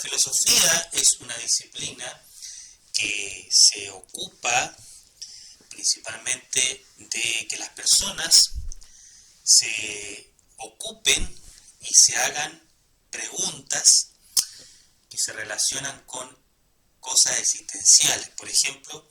filosofía es una disciplina que se ocupa principalmente de que las personas se ocupen y se hagan preguntas que se relacionan con cosas existenciales. Por ejemplo,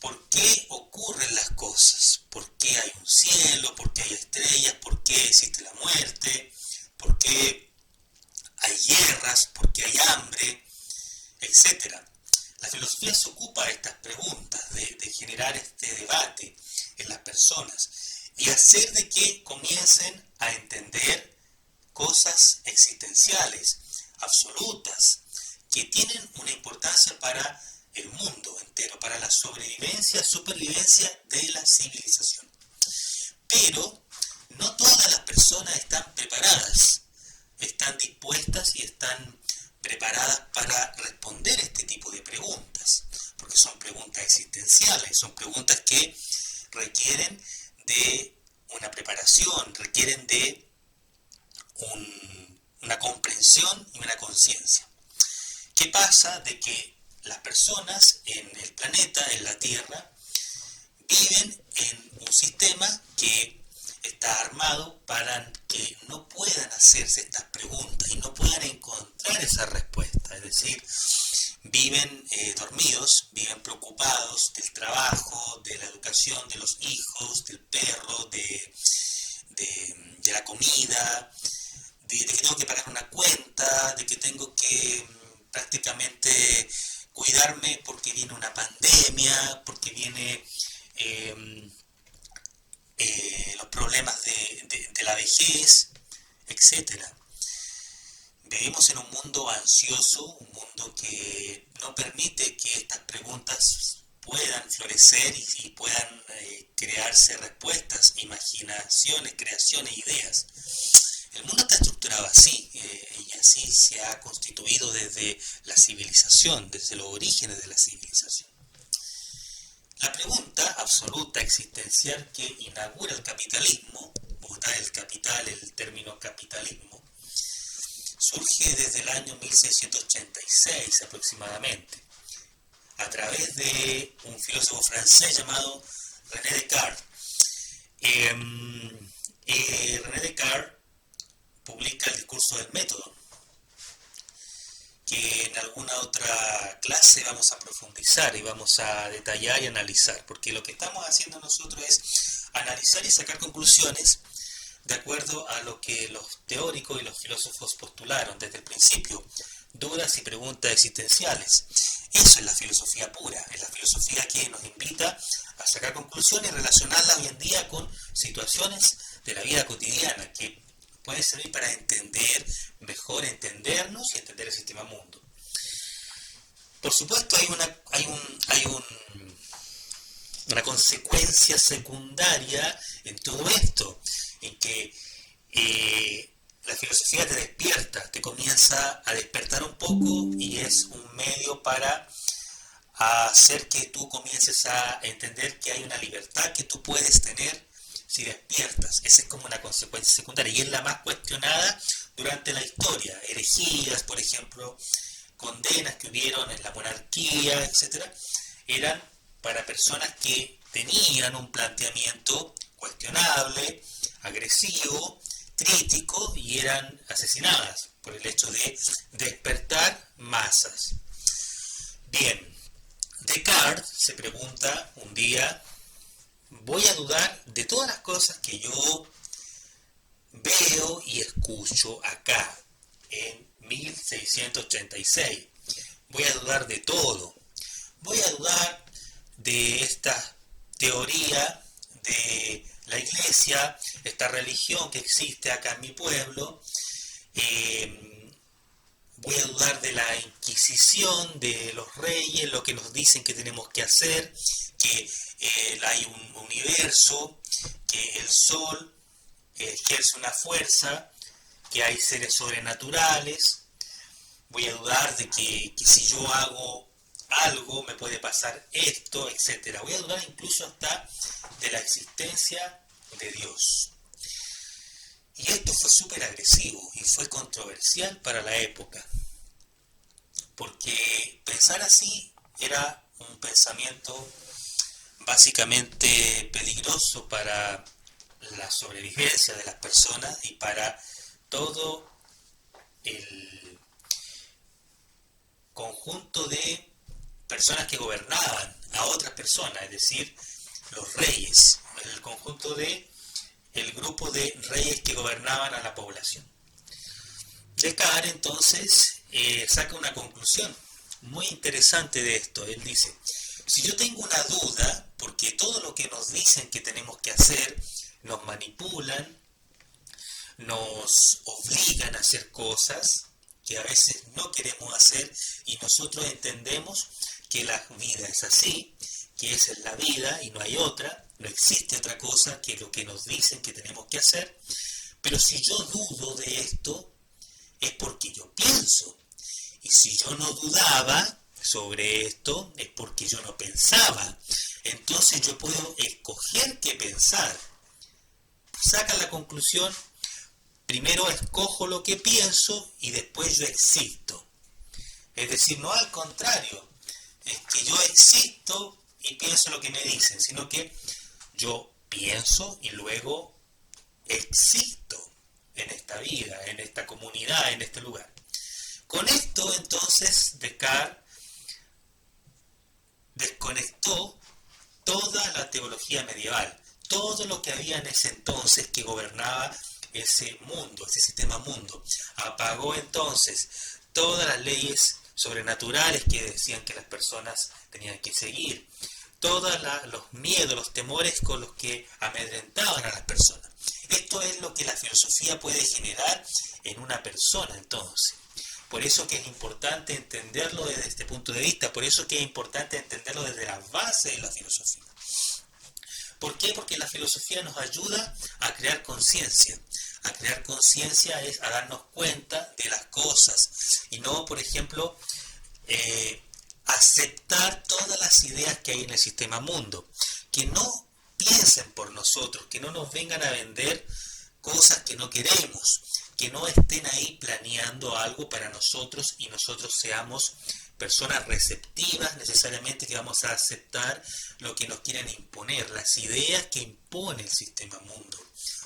¿por qué ocurren las cosas? ¿Por qué hay un cielo? ¿Por qué hay estrellas? ¿Por qué existe la muerte? ¿Por qué hay guerras? ¿Por qué hay hambre? Etcétera. La filosofía se ocupa de estas preguntas, de generar este debate en las personas y hacer de que comiencen a entender cosas existenciales, absolutas, que tienen una importancia para el mundo entero, para la sobrevivencia, supervivencia de la civilización. Pero no todas las personas están preparadas, están dispuestas y están preparadas para responder este tipo de preguntas, porque son preguntas existenciales, son preguntas que requieren de una preparación, requieren de una comprensión y una conciencia. ¿Qué pasa? De que las personas en el planeta, en la Tierra, viven en un sistema que está armado para que no puedan hacerse estas preguntas y no puedan encontrar esa respuesta. Es decir, viven dormidos, viven preocupados del trabajo, de la educación de los hijos, del perro, de la comida, de que tengo que pagar una cuenta, de que tengo que prácticamente cuidarme porque viene una pandemia, porque viene los problemas de la vejez, etcétera. Vivimos en un mundo ansioso, un mundo que no permite que estas preguntas puedan florecer y puedan crearse respuestas, imaginaciones, creaciones, ideas. El mundo está estructurado así, y así se ha constituido desde la civilización, desde los orígenes de la civilización. La pregunta absoluta existencial que inaugura el capitalismo, o da el capital, el término capitalismo, surge desde el año 1686 aproximadamente, a través de un filósofo francés llamado René Descartes. René Descartes publica el discurso del método, que en alguna otra clase vamos a profundizar y vamos a detallar y analizar, porque lo que estamos haciendo nosotros es analizar y sacar conclusiones de acuerdo a lo que los teóricos y los filósofos postularon desde el principio, dudas y preguntas existenciales. Eso es la filosofía pura, es la filosofía que nos invita a sacar conclusiones y relacionarlas hoy en día con situaciones de la vida cotidiana que pueden servir para entender mejor, entendernos y entender el sistema mundo. Por supuesto hay una consecuencia secundaria en todo esto, en que la filosofía te despierta, te comienza a despertar un poco y es un medio para hacer que tú comiences a entender que hay una libertad que tú puedes tener si despiertas. Esa es como una consecuencia secundaria y es la más cuestionada durante la historia. Herejías, por ejemplo, condenas que hubieron en la monarquía, etcétera, eran para personas que tenían un planteamiento cuestionable, agresivo, crítico y eran asesinadas por el hecho de despertar masas. Bien, Descartes se pregunta un día: voy a dudar de todas las cosas que yo veo y escucho acá en 1686. Voy a dudar de todo. Voy a dudar de esta teoría de la iglesia, esta religión que existe acá en mi pueblo. Voy a dudar de la Inquisición, de los reyes, lo que nos dicen que tenemos que hacer, que hay un universo, que el sol ejerce una fuerza, que hay seres sobrenaturales. Voy a dudar de que si yo hago algo me puede pasar esto, etc. Voy a dudar incluso hasta de la existencia de Dios. Y esto fue súper agresivo y fue controversial para la época. porque pensar así era un pensamiento básicamente peligroso para la sobrevivencia de las personas y para todo el conjunto de personas que gobernaban a otras personas, es decir, los reyes, el conjunto de el grupo de reyes que gobernaban a la población. Descartes entonces saca una conclusión muy interesante de esto. Él dice, si yo tengo una duda, porque todo lo que nos dicen que tenemos que hacer, nos manipulan, nos obligan a hacer cosas que a veces no queremos hacer y nosotros entendemos que la vida es así, que esa es la vida y no hay otra, no existe otra cosa que lo que nos dicen que tenemos que hacer, pero si yo dudo de esto es porque yo pienso, y si yo no dudaba sobre esto es porque yo no pensaba, entonces yo puedo escoger qué pensar. Saca la conclusión, primero escojo lo que pienso y después yo existo. Es decir, no al contrario, es que yo existo y pienso lo que me dicen, sino que yo pienso y luego existo en esta vida, en esta comunidad, en este lugar. Con esto entonces Descartes desconectó toda la teología medieval, todo lo que había en ese entonces que gobernaba ese mundo, ese sistema mundo. Apagó entonces todas las leyes sobrenaturales que decían que las personas tenían que seguir, todos los miedos, los temores con los que amedrentaban a las personas. Esto es lo que la filosofía puede generar en una persona entonces. Por eso que es importante entenderlo desde este punto de vista, por eso que es importante entenderlo desde la base de la filosofía. ¿Por qué? Porque la filosofía nos ayuda a crear conciencia. A crear conciencia es a darnos cuenta de las cosas y no, por ejemplo, aceptar todas las ideas que hay en el sistema mundo. Que no piensen por nosotros, que no nos vengan a vender cosas que no queremos, que no estén ahí planeando algo para nosotros y nosotros seamos personas receptivas necesariamente que vamos a aceptar lo que nos quieren imponer. Las ideas que impone el sistema mundo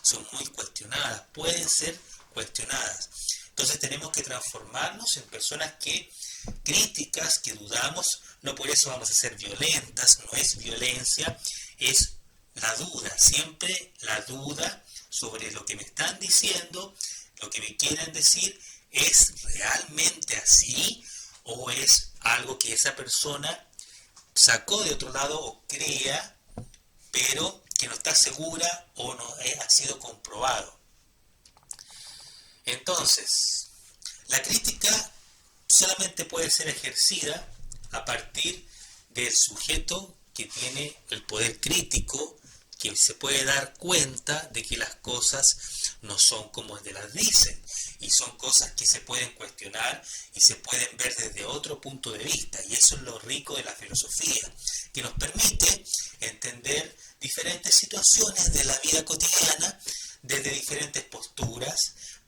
son muy cuestionadas, pueden ser cuestionadas. Entonces tenemos que transformarnos en personas que críticas, que dudamos, no por eso vamos a ser violentas, no es violencia, es la duda, siempre la duda sobre lo que me están diciendo, lo que me quieren decir, ¿es realmente así o es algo que esa persona sacó de otro lado o crea, pero que no está segura o no ha sido comprobado? Entonces, la crítica solamente puede ser ejercida a partir del sujeto que tiene el poder crítico, que se puede dar cuenta de que las cosas no son como se las dicen y son cosas que se pueden cuestionar y se pueden ver desde otro punto de vista, y eso es lo rico de la filosofía, que nos permite entender diferentes situaciones de la vida cotidiana desde diferentes posturas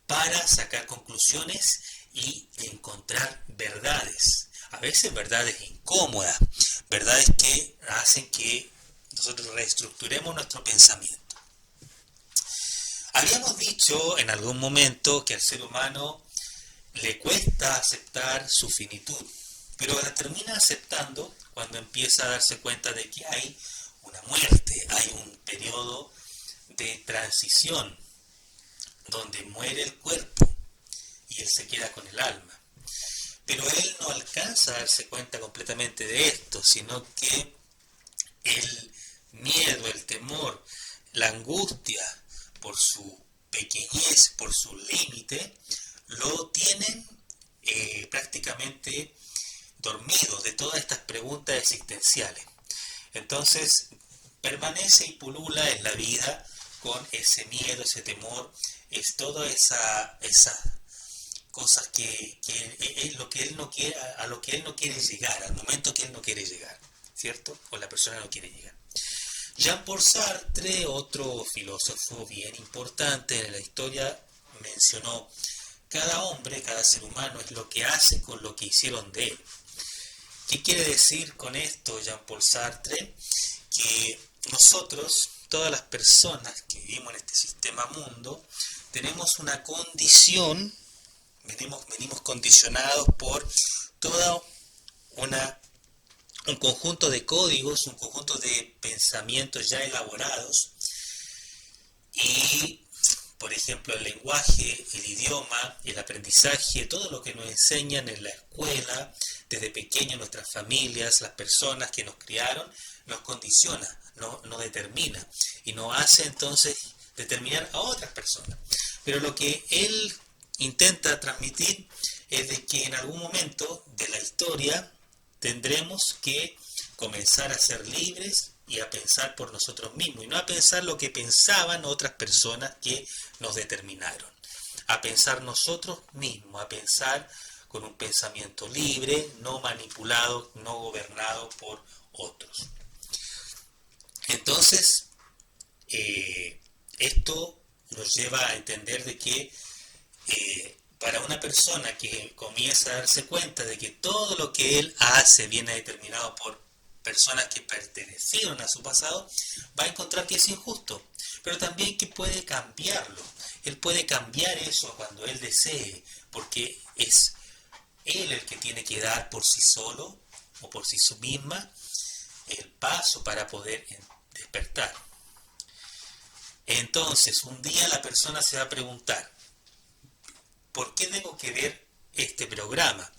para sacar conclusiones y encontrar verdades, a veces verdades incómodas, verdades que hacen que nosotros reestructuremos nuestro pensamiento. Habíamos dicho en algún momento que al ser humano le cuesta aceptar su finitud, pero la termina aceptando cuando empieza a darse cuenta de que hay una muerte, hay un periodo de transición donde muere el cuerpo y él se queda con el alma. Pero él no alcanza a darse cuenta completamente de esto, sino que el miedo, el temor, la angustia por su pequeñez, por su límite, lo tienen prácticamente dormido de todas estas preguntas existenciales. Entonces permanece y pulula en la vida con ese miedo, ese temor, es toda esa cosas que es lo que él no quiere, a lo que él no quiere llegar, al momento que él no quiere llegar, ¿cierto? O la persona no quiere llegar. Jean-Paul Sartre, otro filósofo bien importante en la historia, mencionó cada hombre, cada ser humano es lo que hace con lo que hicieron de él. ¿Qué quiere decir con esto Jean-Paul Sartre? Que nosotros, todas las personas que vivimos en este sistema mundo, tenemos una condición, venimos condicionados por toda un conjunto de códigos, un conjunto de pensamientos ya elaborados y, por ejemplo, el lenguaje, el idioma, el aprendizaje, todo lo que nos enseñan en la escuela, desde pequeños, nuestras familias, las personas que nos criaron, nos condiciona, nos determina y nos hace entonces determinar a otras personas. Pero lo que él intenta transmitir es de que en algún momento de la historia tendremos que comenzar a ser libres y a pensar por nosotros mismos, y no a pensar lo que pensaban otras personas que nos determinaron, a pensar nosotros mismos, a pensar con un pensamiento libre, no manipulado, no gobernado por otros. Entonces, esto nos lleva a entender de que para una persona que comienza a darse cuenta de que todo lo que él hace viene determinado por personas que pertenecieron a su pasado, va a encontrar que es injusto, pero también que puede cambiarlo. Él puede cambiar eso cuando él desee, porque es él el que tiene que dar por sí solo o por sí misma el paso para poder despertar. Entonces, un día la persona se va a preguntar, ¿por qué tengo que ver este programa?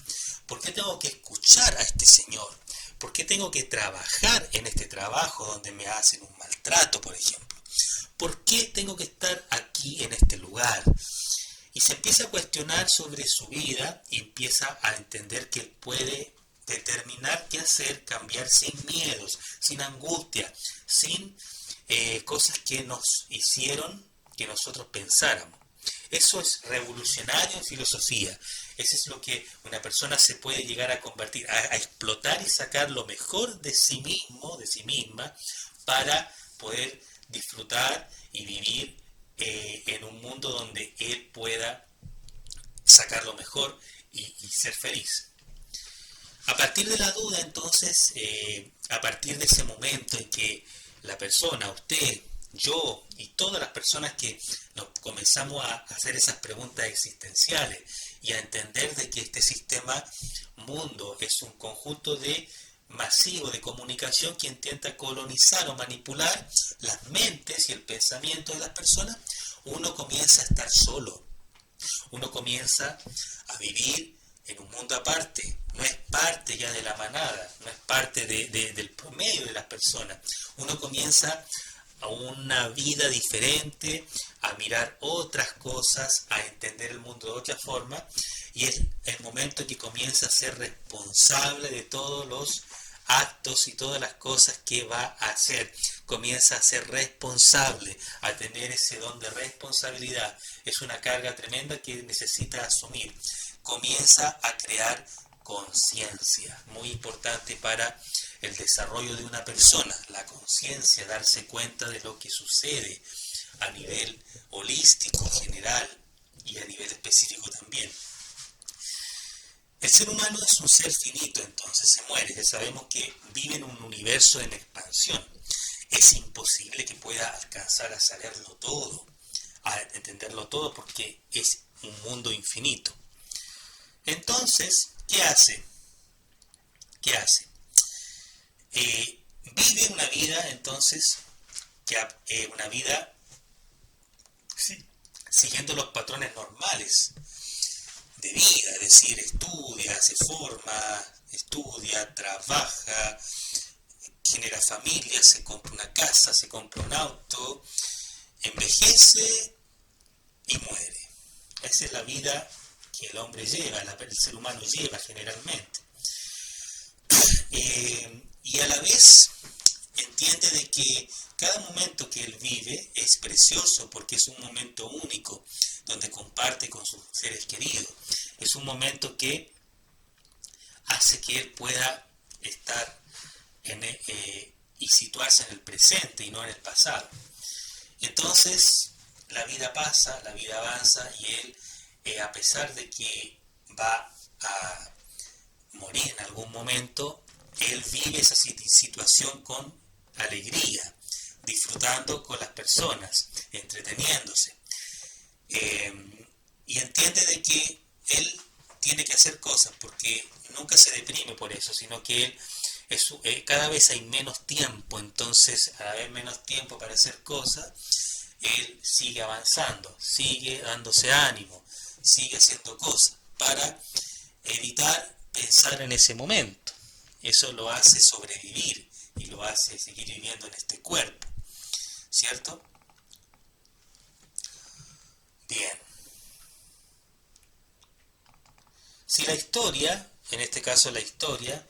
¿Por qué tengo que escuchar a este señor? ¿Por qué tengo que trabajar en este trabajo donde me hacen un maltrato, por ejemplo? ¿Por qué tengo que estar aquí en este lugar? Y se empieza a cuestionar sobre su vida y empieza a entender que él puede determinar qué hacer, cambiar sin miedos, sin angustia, sin cosas que nos hicieron que nosotros pensáramos. Eso es revolucionario en filosofía. Eso es lo que una persona se puede llegar a convertir, a explotar y sacar lo mejor de sí mismo, de sí misma, para poder disfrutar y vivir en un mundo donde él pueda sacar lo mejor y ser feliz. A partir de la duda, entonces, a partir de ese momento en que la persona, usted, yo y todas las personas que nos comenzamos a hacer esas preguntas existenciales y a entender de que este sistema mundo es un conjunto masivo de comunicación que intenta colonizar o manipular las mentes y el pensamiento de las personas, uno comienza a estar solo, uno comienza a vivir en un mundo aparte, no es parte ya de la manada, no es parte del promedio de las personas, uno comienza a una vida diferente, a mirar otras cosas, a entender el mundo de otra forma, y es el momento en que comienza a ser responsable de todos los actos y todas las cosas que va a hacer. Comienza a ser responsable, a tener ese don de responsabilidad. Es una carga tremenda que necesita asumir. Comienza a crear conciencia, muy importante para el desarrollo de una persona, la conciencia, darse cuenta de lo que sucede a nivel holístico, general y a nivel específico también. El ser humano es un ser finito, entonces se muere. Ya sabemos que vive en un universo en expansión. Es imposible que pueda alcanzar a saberlo todo, a entenderlo todo, porque es un mundo infinito. Entonces, ¿qué hace? ¿Qué hace? Vive una vida, entonces, una vida siguiendo los patrones normales de vida, es decir, estudia, se forma, estudia, trabaja, genera familia, se compra una casa, se compra un auto, envejece y muere. Esa es la vida que el hombre lleva, el ser humano lleva generalmente. Y a la vez entiende de que cada momento que él vive es precioso porque es un momento único donde comparte con sus seres queridos. Es un momento que hace que él pueda estar y situarse en el presente y no en el pasado. Entonces la vida pasa, la vida avanza y él a pesar de que va a morir en algún momento, él vive esa situación con alegría, disfrutando con las personas, entreteniéndose. Y entiende de que él tiene que hacer cosas, porque nunca se deprime por eso, sino que él cada vez hay menos tiempo, entonces al haber menos tiempo para hacer cosas, él sigue avanzando, sigue dándose ánimo, sigue haciendo cosas para evitar pensar en ese momento. Eso lo hace sobrevivir y lo hace seguir viviendo en este cuerpo, ¿cierto? Bien. Si la historia, en este caso la historia,